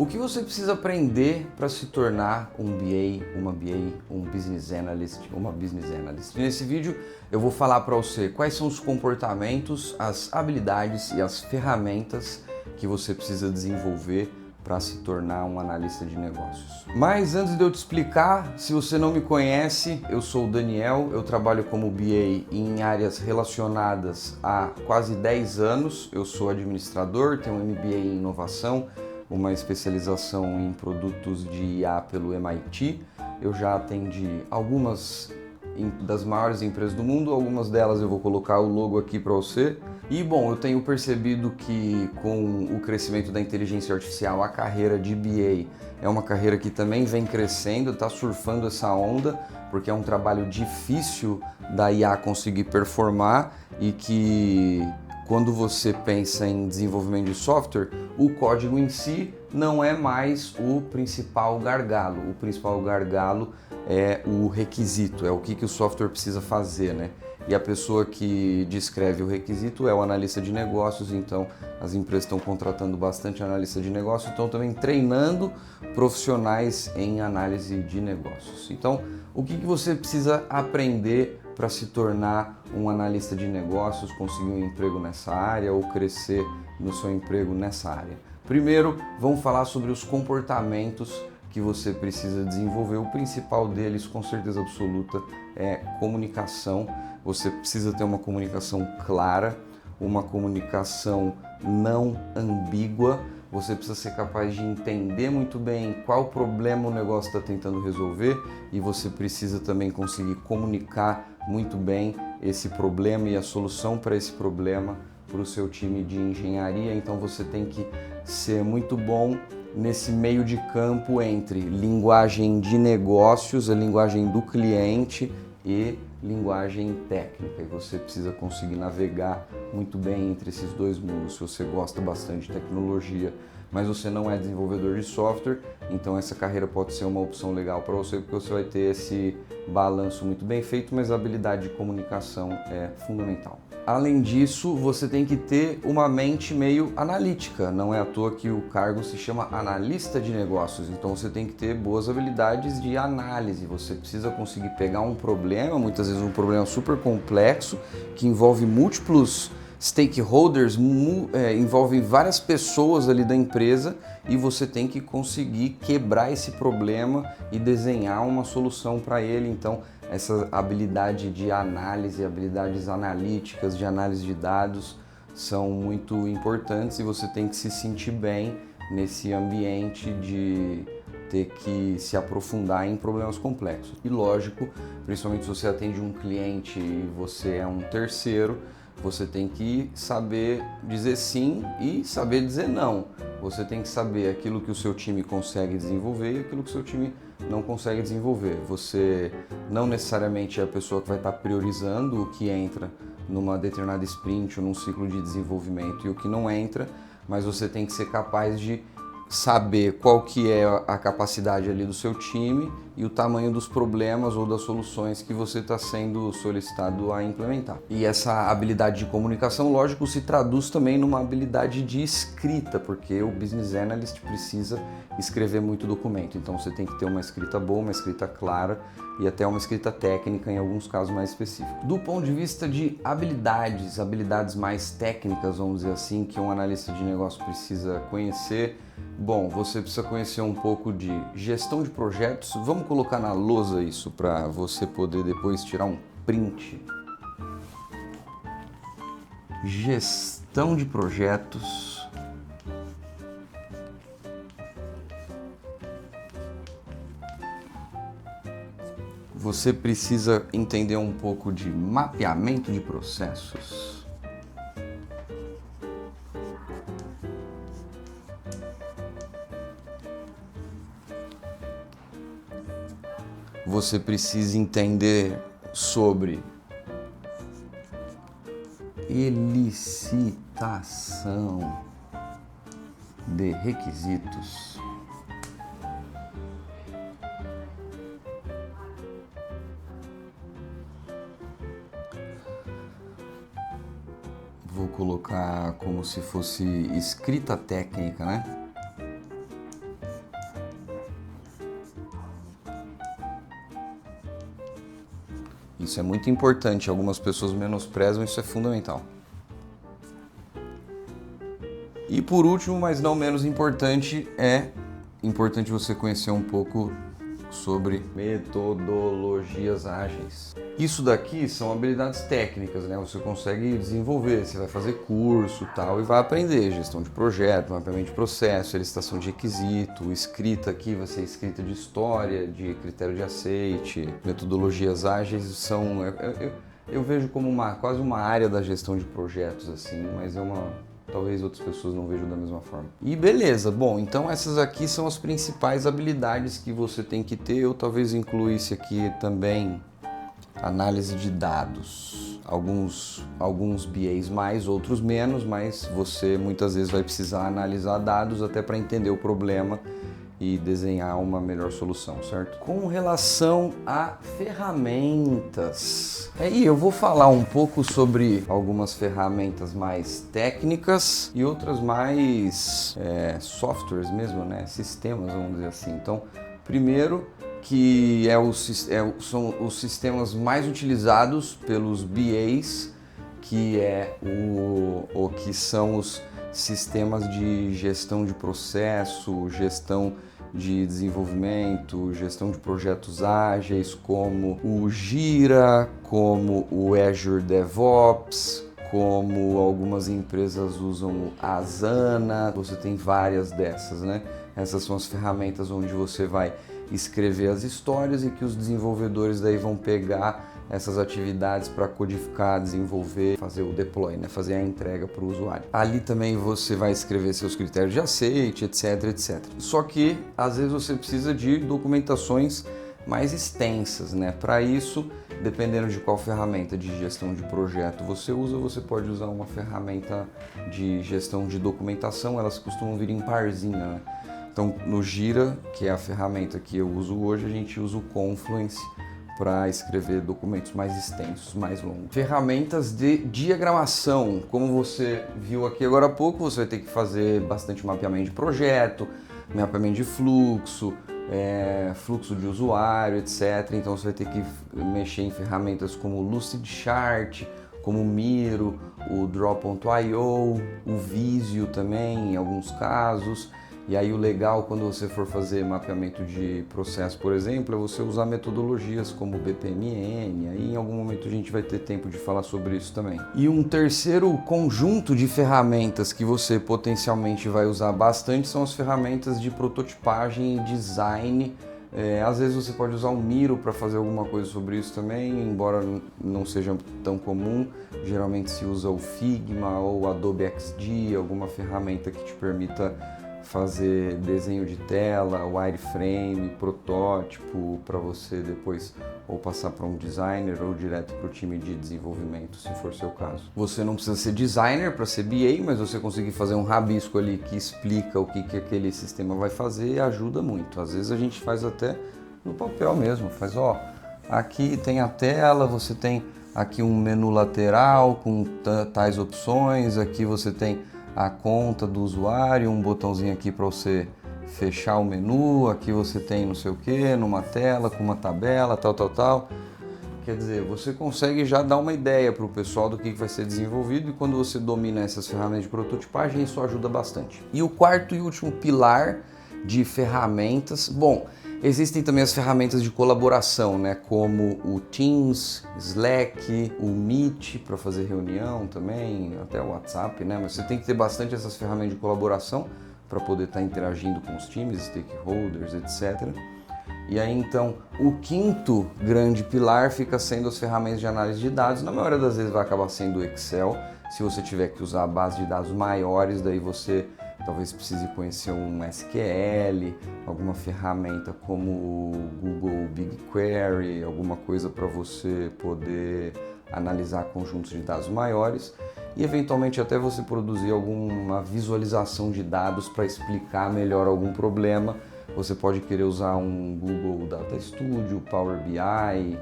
O que você precisa aprender para se tornar um BA, uma BA, um Business Analyst, uma Business Analyst? Nesse vídeo eu vou falar para você quais são os comportamentos, as habilidades e as ferramentas que você precisa desenvolver para se tornar um analista de negócios. Mas antes de eu te explicar, se você não me conhece, eu sou o Daniel, eu trabalho como BA em áreas relacionadas há quase 10 anos, eu sou administrador, tenho um MBA em inovação, uma especialização em produtos de IA pelo MIT. Eu já atendi algumas das maiores empresas do mundo, algumas delas eu vou colocar o logo aqui para você. E bom, eu tenho percebido que com o crescimento da inteligência artificial, a carreira de BA é uma carreira que também vem crescendo, está surfando essa onda, porque é um trabalho difícil da IA conseguir performar e que quando você pensa em desenvolvimento de software, o código em si não é mais o principal gargalo. O principal gargalo é o requisito, é o que o software precisa fazer, né? E a pessoa que descreve o requisito é o analista de negócios, então as empresas estão contratando bastante analista de negócios, estão também treinando profissionais em análise de negócios. Então, o que você precisa aprender para se tornar um analista de negócios, conseguir um emprego nessa área ou crescer no seu emprego nessa área? Primeiro, vamos falar sobre os comportamentos que você precisa desenvolver. O principal deles, com certeza absoluta, é comunicação. Você precisa ter uma comunicação clara, uma comunicação não ambígua. Você precisa ser capaz de entender muito bem qual problema o negócio está tentando resolver e você precisa também conseguir comunicar muito bem esse problema e a solução para esse problema para o seu time de engenharia. Então você tem que ser muito bom nesse meio de campo entre linguagem de negócios, a linguagem do cliente e linguagem técnica, e você precisa conseguir navegar muito bem entre esses dois mundos. Se você gosta bastante de tecnologia, mas você não é desenvolvedor de software, então essa carreira pode ser uma opção legal para você, porque você vai ter esse balanço muito bem feito, mas a habilidade de comunicação é fundamental. Além disso, você tem que ter uma mente meio analítica, não é à toa que o cargo se chama analista de negócios, então você tem que ter boas habilidades de análise, você precisa conseguir pegar um problema, muitas vezes um problema super complexo, que envolve múltiplos stakeholders, envolve várias pessoas ali da empresa e você tem que conseguir quebrar esse problema e desenhar uma solução para ele. Então, essa habilidade de análise, habilidades analíticas, de análise de dados são muito importantes e você tem que se sentir bem nesse ambiente de ter que se aprofundar em problemas complexos. E lógico, principalmente se você atende um cliente e você é um terceiro, você tem que saber dizer sim e saber dizer não. Você tem que saber aquilo que o seu time consegue desenvolver e aquilo que o seu time não consegue desenvolver. Você não necessariamente é a pessoa que vai estar priorizando o que entra numa determinada sprint ou num ciclo de desenvolvimento e o que não entra, mas você tem que ser capaz de saber qual que é a capacidade ali do seu time e o tamanho dos problemas ou das soluções que você está sendo solicitado a implementar. E essa habilidade de comunicação, lógico, se traduz também numa habilidade de escrita, porque o Business Analyst precisa escrever muito documento, então você tem que ter uma escrita boa, uma escrita clara e até uma escrita técnica em alguns casos mais específicos. Do ponto de vista de habilidades mais técnicas, vamos dizer assim, que um analista de negócio precisa conhecer, bom, você precisa conhecer um pouco de gestão de projetos. Vamos colocar na lousa isso para você poder depois tirar um print. Gestão de projetos. Você precisa entender um pouco de mapeamento de processos. Você precisa entender sobre elicitação de requisitos. Vou colocar como se fosse escrita técnica, né? Isso é muito importante, algumas pessoas menosprezam, isso é fundamental. E por último, mas não menos importante, é importante você conhecer um pouco sobre metodologias ágeis. Isso daqui são habilidades técnicas, né? Você consegue desenvolver, você vai fazer curso tal e vai aprender gestão de projeto, mapeamento de processo, elicitação de requisito, escrita aqui vai ser escrita de história, de critério de aceite. Metodologias ágeis são, eu vejo como quase uma área da gestão de projetos assim, mas talvez outras pessoas não vejam da mesma forma. E beleza, bom, então essas aqui são as principais habilidades que você tem que ter. Eu talvez incluísse aqui também análise de dados. Alguns BAs mais, outros menos, mas você muitas vezes vai precisar analisar dados até para entender o problema e desenhar uma melhor solução, certo? Com relação a ferramentas, aí eu vou falar um pouco sobre algumas ferramentas mais técnicas e outras mais softwares mesmo, né? Sistemas, vamos dizer assim. Então, primeiro que são os sistemas mais utilizados pelos BAs, que que são os sistemas de gestão de processo, gestão de desenvolvimento, gestão de projetos ágeis, como o Jira, como o Azure DevOps, como algumas empresas usam o Asana. Você tem várias dessas, né? Essas são as ferramentas onde você vai escrever as histórias e que os desenvolvedores daí vão pegar essas atividades para codificar, desenvolver, fazer o deploy, né? Fazer a entrega para o usuário. Ali também você vai escrever seus critérios de aceite, etc, etc. Só que às vezes você precisa de documentações mais extensas, né? Para isso, dependendo de qual ferramenta de gestão de projeto você usa, você pode usar uma ferramenta de gestão de documentação. Elas costumam vir em parzinha, né? Então, no Jira, que é a ferramenta que eu uso hoje, a gente usa o Confluence para escrever documentos mais extensos, mais longos. Ferramentas de diagramação, como você viu aqui agora há pouco, você vai ter que fazer bastante mapeamento de projeto, mapeamento de fluxo, fluxo de usuário, etc. Então você vai ter que mexer em ferramentas como o Lucidchart, como o Miro, o Draw.io, o Visio também, em alguns casos. E aí o legal quando você for fazer mapeamento de processo, por exemplo, é você usar metodologias como o BPMN. Aí em algum momento a gente vai ter tempo de falar sobre isso também. E um terceiro conjunto de ferramentas que você potencialmente vai usar bastante são as ferramentas de prototipagem e design. Às vezes você pode usar o Miro para fazer alguma coisa sobre isso também, embora não seja tão comum. Geralmente se usa o Figma ou o Adobe XD, alguma ferramenta que te permita fazer desenho de tela, wireframe, protótipo, para você depois ou passar para um designer ou direto para o time de desenvolvimento, se for seu caso. Você não precisa ser designer para ser BA, mas você conseguir fazer um rabisco ali que explica o que aquele sistema vai fazer ajuda muito. Às vezes a gente faz até no papel mesmo, faz aqui tem a tela, você tem aqui um menu lateral com tais opções, aqui você tem a conta do usuário, um botãozinho aqui para você fechar o menu, aqui você tem não sei o que, numa tela com uma tabela, tal. Quer dizer, você consegue já dar uma ideia para o pessoal do que vai ser desenvolvido e quando você domina essas ferramentas de prototipagem, isso ajuda bastante. E o quarto e último pilar de ferramentas, bom, existem também as ferramentas de colaboração, né, como o Teams, Slack, o Meet para fazer reunião também, até o WhatsApp, né, mas você tem que ter bastante essas ferramentas de colaboração para poder estar interagindo com os times, stakeholders, etc. E aí então, o quinto grande pilar fica sendo as ferramentas de análise de dados. Na maioria das vezes vai acabar sendo o Excel. Se você tiver que usar base de dados maiores, daí você talvez precise conhecer um SQL, alguma ferramenta como o Google BigQuery, alguma coisa para você poder analisar conjuntos de dados maiores e eventualmente até você produzir alguma visualização de dados para explicar melhor algum problema. Você pode querer usar um Google Data Studio, Power BI,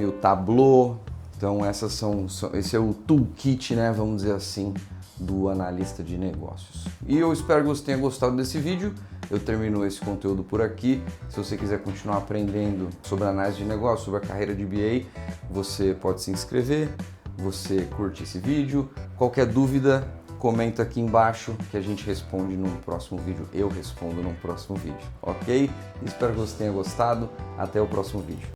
o Tableau. Então esse é o toolkit, né, vamos dizer assim, do analista de negócios. E eu espero que você tenha gostado desse vídeo. eu termino esse conteúdo por aqui. Se você quiser continuar aprendendo sobre análise de negócio, sobre a carreira de BA, você pode se inscrever, você curte esse vídeo. Qualquer dúvida, comenta aqui embaixo que a gente responde num próximo vídeo. Eu respondo num próximo vídeo, ok? Espero que você tenha gostado. Até o próximo vídeo.